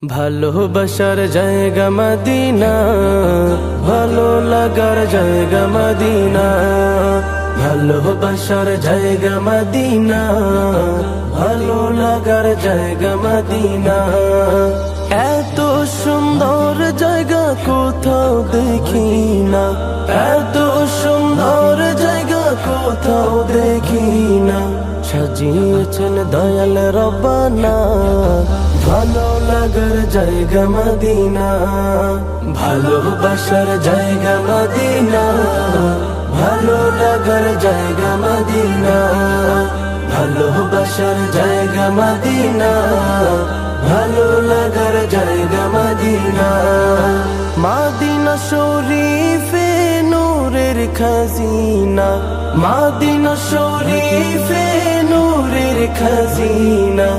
ভালোবাসার জায়গা মদিনা, ভালো লাগার জায়গা মদিনা। ভালোবাসার জায়গা মদিনা, ভালো লাগার জায়গা মদিনা। এত সুন্দর জায়গা কোথাও দেখি না, এত সুন্দর জায়গা কোথাও দেখি না। সাজিয়েছেন দয়াল রব্বানা, ভালো লাগার জায়গা মদিনা। ভালোবাসার জায়গা মদিনা, ভালো লাগার জায়গা মদিনা। ভালোবাসার জায়গা মদিনা, ভালো লাগার জায়গা মদিনা। মদিনা শরীফে নূরের খাজিনা, মদিনা শরীফে নূরের খাজিনা।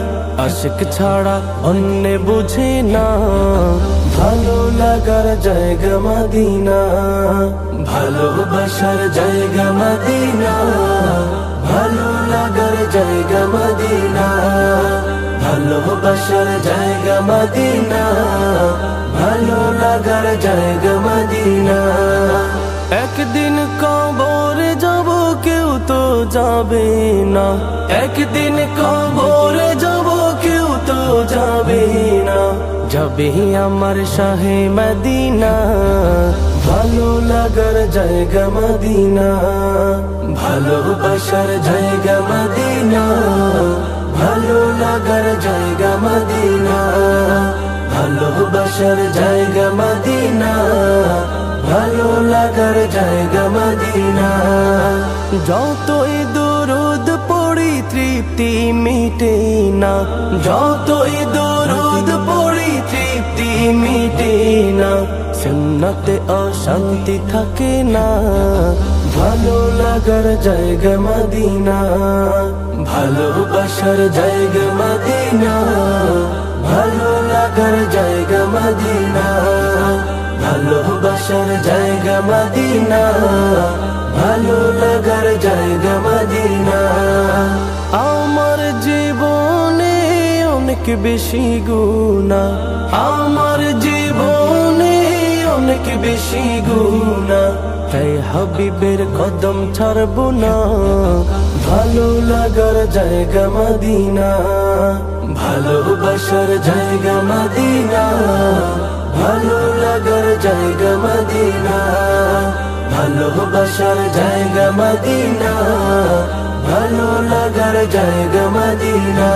আশিক ছাড়া অন্য বুঝে না, ভালো লাগার জায়গা মদিনা। ভালোবাসার জায়গা মদিনা, ভালো লাগার জায়গা মদিনা। ভালোবাসার জায়গা মদিনা, ভালো লাগার জায়গা মদিনা। একদিন কবর যাব কেউ তো যাবে না, একদিন কবর যাব কেউ তো যাবে না। যাবে আমার শাহে মদিনা, ভালো লাগার জায়গা মদিনা। ভালোবাসার জায়গা মদিনা, ভালো লাগার জায়গা মদিনা। ভালোবাসার জায়গা মদিনা, ভালো লাগার জায়গা মদিনা। যতই দরুদ পড়ি তৃপ্তি মিটে না, যতই দরুদ পড়ি তৃপ্তি মিটে না। সুন্নতে অশান্তি থাকে না, ভালো লাগার জায়গা মদিনা। ভালোবাসার জায়গা মদিনা, ভালো লাগার জায়গা মদিনা। ভালোবাসার জায়গা মদিনা, ভালো লাগার জায়গা মদিনা। আমার জীবনে অনেক বেশি গুনাহ, আমার জীবনে অনেক বেশি গুনাহ। তাই হাবিবের কদম ছাড়ব না, ভালো লাগার জায়গা মদিনা। ভালোবাসার জায়গা মদিনা, ভালো লাগার জায়গা মদিনা। ভালোবাসার জায়গা মদিনা, ভালো লাগার জায়গা মদিনা।